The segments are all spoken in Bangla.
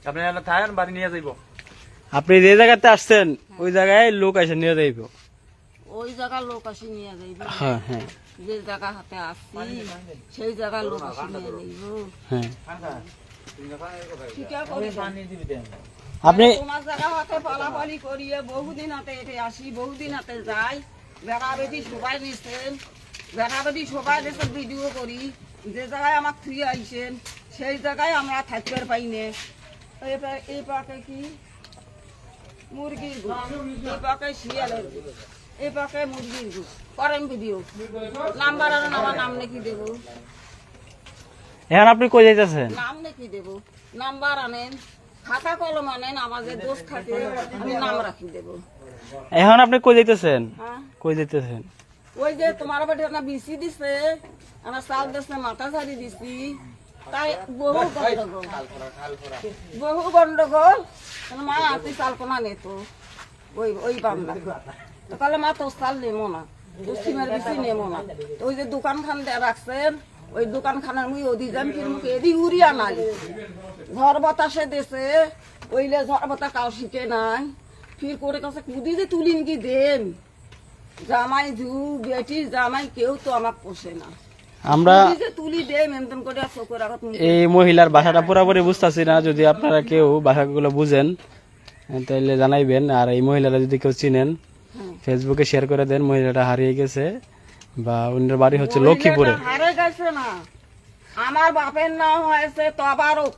আপনি থাকেন বাড়ি নিয়ে যাইব। আপনি যে জায়গাতে আসছেন ওই জায়গায় লোক এসে নিয়ে যাইব। ওই জায়গার লোক আসি নিয়ে যাইব। হ্যাঁ হ্যাঁ যে জায়গা হাতে আসছি সেই জায়গার লোক আসি নিয়ে যাইব। হ্যাঁ ঠিক আছে। আপনি তোমার জায়গা হাতে পালাপালি করিয়ে বহুদিন হাতে এটে আসি, বহুদিন হাতে যাই। বেড়া বেটি সবাই নিচ্ছেন, বেড়া বেটি সবাই নিচ্ছেন, ভিডিও করি। যে জায়গায় আমার থুই আইছেন সেই জায়গায় আমরা থাকতে পাই না। এই পাকে কি মুরগির গু, এই পাকে শিয়ালের গু, এই পাকে মুরগির গু। করেন ভিডিও, নাম্বার আর আমার নাম নাকি দেব, এখন আপনি কই যাইতেছেন? নাম নাকি দেব, নাম্বার আনেন, খাতা কলম আনেন, আমাদের দোষ থাকে আমি নাম রাখি দেব। এখন আপনি কই যাইতেছেন? হ্যাঁ, কই যাইতেছেন? ওই যে তোমার বাড়ি না বিসি দিছে, আমার চাল দিচ্ছে, মাথা ঝাড়ি দিছি, তাই বহু গন্ডগোল, বহু গন্ডগোল। মা তুই চাল কোনা নেতো ওই ওই বান্দা তাহলে মা তোর চাল নেমো না, পশ্চিমের বেশি নেমো না। ওই যে দোকান খান রাখছেন, ওই দোকান খানের মুই ওদি যাম, ফির মুখে এদি উড়িয়া নাই, ঝড় বাতাসে দেশে ওইলে ঝড় বাতা কাউ শিখে নাই। ফির করে কাছে কুদি যে তুলিন কি দেন, জামাই জু বেটি জামাই কেউ তো আমাকে পোষে না। আমরা তুলি দে মেমতন করে চোখের আগত এই মহিলার ভাষাটা পুরোপুরি বুঝতেছি না, যদি আপনারা কেউ ভাষাগুলো বুঝেন তাহলে জানাইবেন। আর এই মহিলারা যদি কেউ চিনেন ফেসবুকে শেয়ার করে দেন। মহিলাটা হারিয়ে গেছে বা ওনার বাড়ি হচ্ছে লক্ষ্মীপুরে। হারে গেছে না, আমার বাপের নাম হয়েছে তবারক,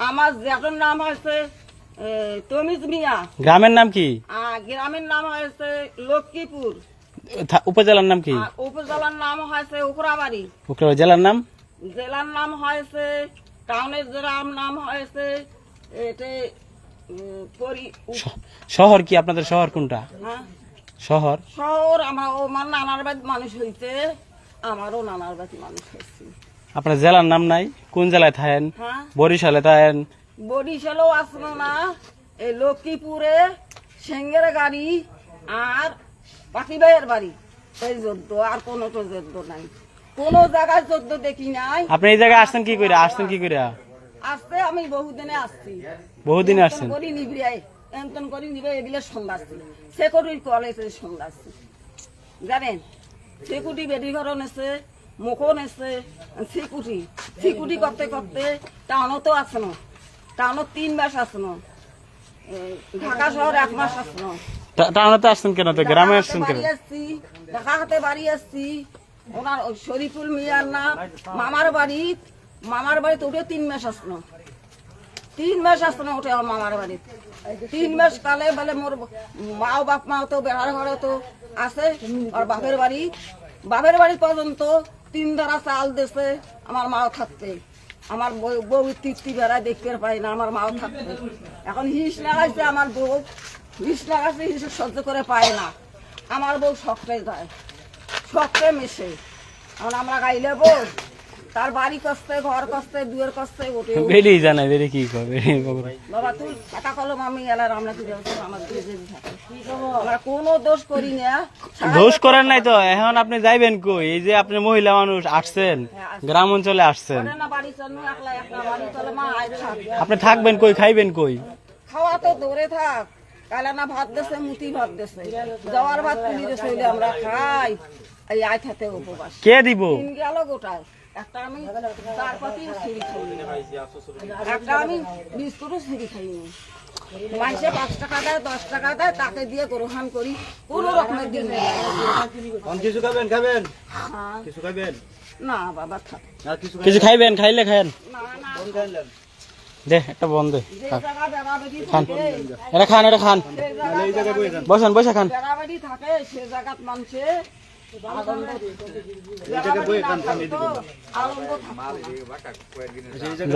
আমার জ্যাঠের নাম হয়েছে তমিজ মিয়া। গ্রামের নাম কি? গ্রামের নাম হয়েছে লক্ষ্মীপুর। উপজেলার নাম কি? উপজেলার নাম হয়েছে উখরাবাড়ি। জেলার নাম? জেলার নাম হয়েছে, টাউনের জেলার নাম হয়েছে এতে শহর কি আপনাদের? শহর কোনটা? হ্যাঁ, শহর শহর আমার নানার বাড়ি মানুষ হয়েছে, আমারও নানার বাড়ি মানুষ হয়েছে। আপনার জেলার নাম নাই? কোন জেলায় থাকেন? হ্যাঁ, বরিশালে থাকেন? বরিশালেও আসলো না, এই লক্ষ্মীপুরে সেঙ্গের গাড়ি আর পাখিবাইয়ের বাড়ি, এই যদ্দ, আর কোনো তো যদ্দ নাই, কোনো জায়গায় যদ্দ দেখি নাই। আপনি এই জায়গায় আসছেন কি করে? আসছেন কি করে? আসতে আমি বহুদিনে আসছি, বহুদিনে আসছেন? করি নিবিড়াই এমতন করি নিবে, এগুলো সন্ধ্যাছি সেকুরির কলেজের সন্ধ্যাছি জানেন। সেকুটি বেডি ঘর নেছে, মুখও নেছে, সিকুটি করতে করতে টাউনও তো আছে না, টাউনও 3 মাস আছে না, ঢাকা শহর 1 মাস আছে না। টাউনেতে আসছেন কেন? তো গ্রামে আসছেন কেন? ঢাকা হাতে বাড়ি আসছি, ওনার শরীফুল মিয়ার নাম মামার বাড়ি, মামার বাড়িতে উঠে 3 মাস আসলো, 3 মাস আসলো উঠে আমার মামার বাড়ি। 3 মাস কালে বলে মোর মাও বাপ মাও তো বেড়ার ঘরে তো আছে, আর বাপের বাড়ি পর্যন্ত 3 ধারা চাল দেশে আমার মাও থাকতে, আমার বউ তৃপ্তি বেড়ায় দেখতে পাই না, আমার মাও থাকতে। এখন হিস লাগাইছে আমার বউ, হিস লাগাইছে, হিস সহ্য করে পায় না, আমার বউ শখতে যায়, শখতে মেশে। এখন আমরা গাইলে বউ তার বাড়ি কষ্টে, ঘর কষ্টে, দুয়ের কষ্টে ওঠে। বেরিয়ে জানা বেরিয়ে কি করবে বাবা তুই টাকা কলম আমি এলার আমরা কি আমার আমরা কোনো দোষ করি না। দোষ করেন নাই তো। এখন আপনি যাইবেন কই? এই যে আপনি মহিলা মানুষ আসছেন, গ্রাম অঞ্চলে আসছেন, বাড়ি চলো একলা একলা বাড়ি চলে মা আপনি থাকবেন কই? খাইবেন কই? খাওয়া তো দূরে থাক, কালা না ভাত দেশে, মুতি ভাত দেশে, যাওয়ার ভাত তুলি দেশে হইলে আমরা খাই। এই আয় খাতে উপবাস কে দিব? গেল গোটায় একটা আমি 4 পাতি সিঁড়ি খাইনি, একটা আমি বিস্কুটও সিঁড়ি খাইনি। মানুষে 5 টাকা দেয়, 10 টাকা দেয়, তাকে দিয়ে গ্রহণ করি, কোন রকমের দিন কিছু খাবেন? খাবেন হ্যাঁ। কিছু খাবেন? না বাবা থাক, কিছু খাইবেন? খাইলে খান না না, দে একটা বন্ধ যে জায়গা বেড়াবেড়ি খান, থাকে, এটা খান, এটা খান, এই জায়গায় বসে যান। বসেন, বসে খান। বেড়াবেড়ি থাকে সে জায়গাত মানুষে আনন্দ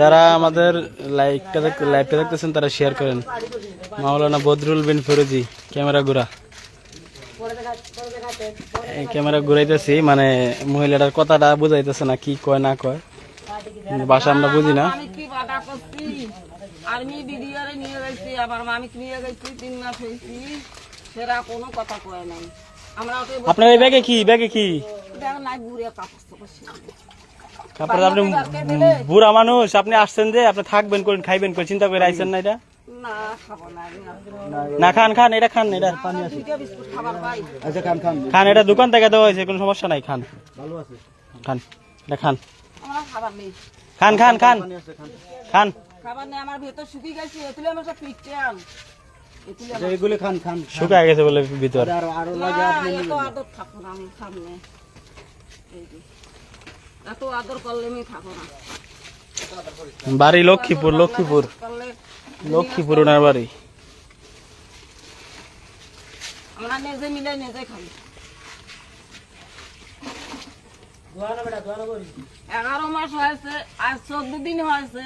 যারা আমাদের লাইভটা দেখতেছেন তারা শেয়ার করেন। মাওলানা বদরুল বিন ফিরোজি ক্যামেরা ঘুরা, ক্যামেরা ঘুরাইতেছি, মানে মহিলাটার কথাটা বুঝাইতেছে না, কি কয় না কয় ভাষা আমরা বুঝি না। আমি কি বাধা করছি, আর্মি বিডিআরে নিয়ে গেছি, আবার মামিক নিয়ে গেছি, 3 মাস হয়েছি, সেরা কোনো কথা কয় নাই। আমরা আপনার এই ব্যাগে কি? ব্যাগে কি? দেখ নাই ঘুরে কাপড় তারপরে আপনি বুড়া মানুষ, আপনি আসছেন যে আপনি থাকবেন করেন খাইবেন করে চিন্তা করে আইছেন না এটা? না খাবো না আমি। না খান খান, এটা খান, এটা দুইটা বিস্কুট খাবার পাই। আচ্ছা খান খান খান, এটা দোকান থেকে দেওয়া হয়েছে, কোনো সমস্যা নাই, খান ভালো আছে খান, এটা খান আমার খাবার নেই, খান খান খান পানি আছে খান খান। খাবার নেই, আমার ভেতর শুকিয়ে গেছে, এতুলে আমার সব পিকচার, এতুলে আচ্ছা এগুলো খান খান শুকায় গেছে বলে ভিতর। আর আরো লাগে আপনি এত আদর থাকবো না আমি সামনে, এই যে এত আদর করলে আমি থাকবো না। বাড়ি লক্ষ্মীপুর, লক্ষ্মীপুর, করলে লক্ষ্মীপুর ওনার বাড়ি। আমরা নিজে মিলে নিজে খাই। 11 মাস হয়েছে, আজ 14 দিন হয়েছে,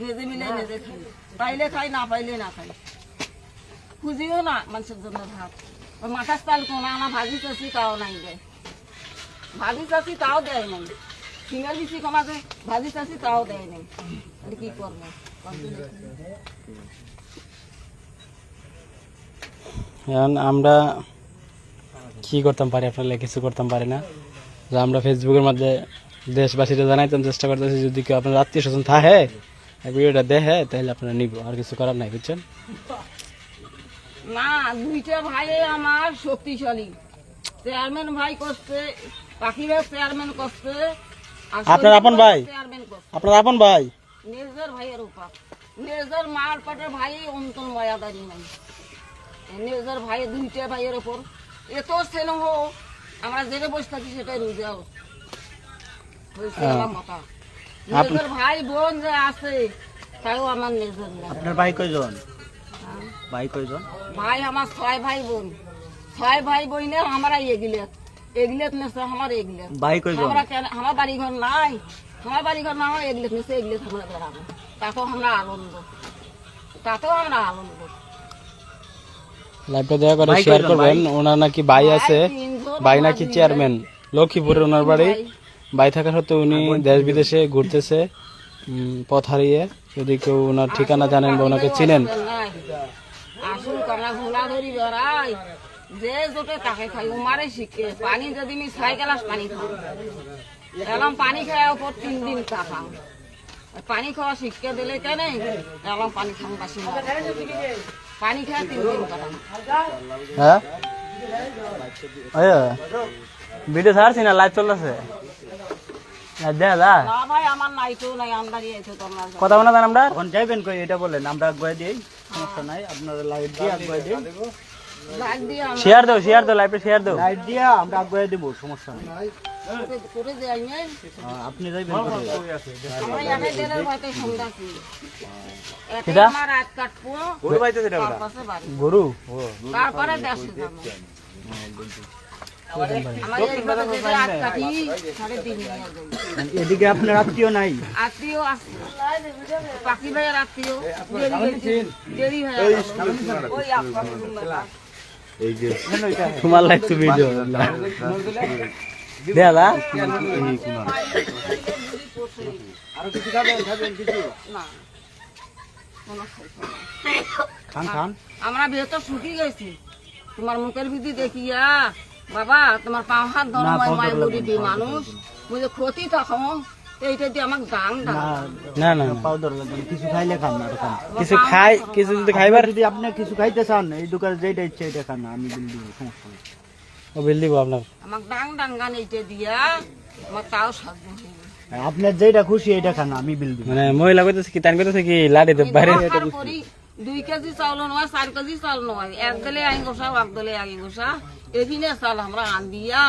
নিজে মিলে নিজে খাই, পাইলে খাই না পাইলে না খাই, খুঁজিও না মানুষের জন্য ভাত। মাথার চাল কোনা না ভাজি চাষি তাও নাই দেয়, ভাজি চাষি তাও দেয় নাই, সিঙ্গা দিচ্ছি কমাতে ভাজি চাষি তাও দেয় নাই, তাহলে কি করবো? এখন আমরা কি করতাম পারি, আপনারা কিছু করতাম পারি না। যে আমরা ফেসবুকের মধ্যে দেশবাসীরা জানাইতাম চেষ্টা করতেছি, যদি কেউ আপনার আত্মীয় স্বজন থাকে ভিডিওটা দেখে তাহলে আপনারা নিব, আর কিছু করার নাই, বুঝছেন? না, দুইটা ভাই আমার শক্তিশালী, চেয়ারম্যান ভাই করছে, পাখিরা চেয়ারম্যান করছে, আর আপনার আপন ভাই? চেয়ারম্যান করছে আপনার আপন ভাই? নিজের ভাইয়ের উপর, নিজের মার পেটের ভাই অন্তর ময়াদারি নাই, নিজের ভাই দুইটা ভাইয়ের উপর এত স্নেহ, আমরা যেটা বসে থাকি সেটাই রুজাও হয়েছে আমার মতা। নিজের ভাই বোন যে আছে তাও আমার নিজের না। আপনার ভাই কয়জন? ভাই কয়জন? ভাই আমার 6 ভাই বোন, 6 ভাই বোনে আমরা এগিলেত নেছে, আমার এগিলেত ভাই কয়জন? আমরা কেন, আমার বাড়ি ঘর নাই, আমার বাড়ি ঘর না হয় এগিলেত নেছে, এগিলেত আমরা বেড়াবো, তাতেও আমরা আনন্দ, তাতেও আমরা আনন্দ। লাইভটা দয়া করে শেয়ার করবেন। ওনার নাকি ভাই আছে, ভাই নাকি চেয়ারম্যান লক্ষ্মীপুরের ওনার বাড়ি। ভাই থাকা সত্ত্বেও উনি দেশ বিদেশে ঘুরতেছে পথ হারিয়ে। যদি কেউ ওনার ঠিকানা জানেন বা ওনাকে চিনেন, আসুন কামড়া ঘোলা ধরি বেড়াই, যে জোটে তাকে খাই, উমারে শিখে পানি যদি আমি 6 গ্লাস পানি খাই, এলাম পানি খাওয়ার উপর 3 দিন কাটাম, পানি খাওয়া শিখে দিলে কেন এলাম পানি খাম বাসি না, পানি খাওয়া 3 দিন কাটাম। হ্যাঁ ভিডিও ছাড়ছি না, লাইভ চলতেছে, দেখা যা না ভাই আমার নাইতো নাই, আমদারি আছে তোমরা কথা বলা যান। আমরা এখন যাইবেন কই এটা বলেন, আমরা আগুয়াই দিই, সমস্যা নাই, আপনারা লাইট দিয়ে আগুয়াই দিই, লাগ দিয়ে আমরা শেয়ার দাও, শেয়ার দাও, লাইভে শেয়ার দাও। লাইট দিয়ে আমরা আগুয়াই দেব, সমস্যা নাই। করে যাই নাই, আপনি যাইবেন কই? আমরা একাই দিনের ভয়তে সন্ধ্যাছি, কিটা? আমার রাত কাটবো, তারপরে বাড়ি, গরু তারপরে দেশে যাবো। আমাদের এইভাবে যদি রাত কাটি, 3:30 নিয়ে যাই। এদিকে আপনার আত্মীয় নাই? আত্মীয় আছে, পাখি ভাইয়ের আত্মীয়, দেরি হয়ে গেল। ওই আপনার মেলা। তোমার লাইভ তো ভিডিও দেখা যা। আরো কিছু খাবেন? খাবেন কিছু? না, কোনো খাইছে না। খান খান। আমরা ভেতর শুকিয়ে গেছি, তোমার মুখের ভিতরে দেখিয়া বাবা তোমার পাও হাত ধরো, মায় বুড়ি দি মানুষ বুঝে ক্ষতি তখন এইটা দিয়ে আমাকে দাম দাম না না পাউডার লাগবে, কিছু খাইলে খান না, আর খান। কিছু খাই, কিছু যদি খাইবার যদি আপনি কিছু খাইতে চান এই দোকানে যেটা ইচ্ছে এটা খান, আমি বিল দিব, সমস্যা নেই। ও বিল দিব আপনার। আমাকে ডাং ডাঙ্গান এইটা দিয়া আমার তাও সাহায্য হইবে। আপনার যেটা খুশি এটা খান, আমি বিল দিব। মানে মহিলা কইতেছে কি, তান কইতেছে কি লাড়িতে বাইরে। 2 কেজি চাউল নয়, 4 কেজি চাউল নয়, এক দলে আই গোসা, এক দলে আগে গোসা, এদিনে চাল আমরা আন দিয়া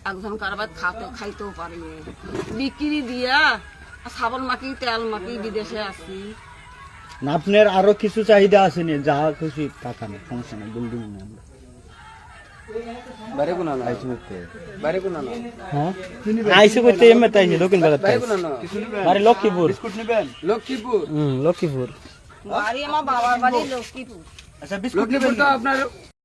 একজন কারবার খাইতেও পারি, বিক্রি দিয়া সাবন মাখি তেল মাখি বিদেশে আসি। না আপনার আরো কিছু চাহিদা আছে নি, যা খুশি তা খান, সমস্যা নেই, বিল দিব না আমরা। হ্যাঁ আইসে কইতে এমে তাইছে দক্ষিণ ভারত বাড়ি লক্ষ্মীপুর। বিস্কুট নেবেন? লক্ষ্মীপুর। বাড়ি আমার বাবার বাড়ি লক্ষ্মীপুর। আচ্ছা বিস্কুট নেবেন তো আপনার?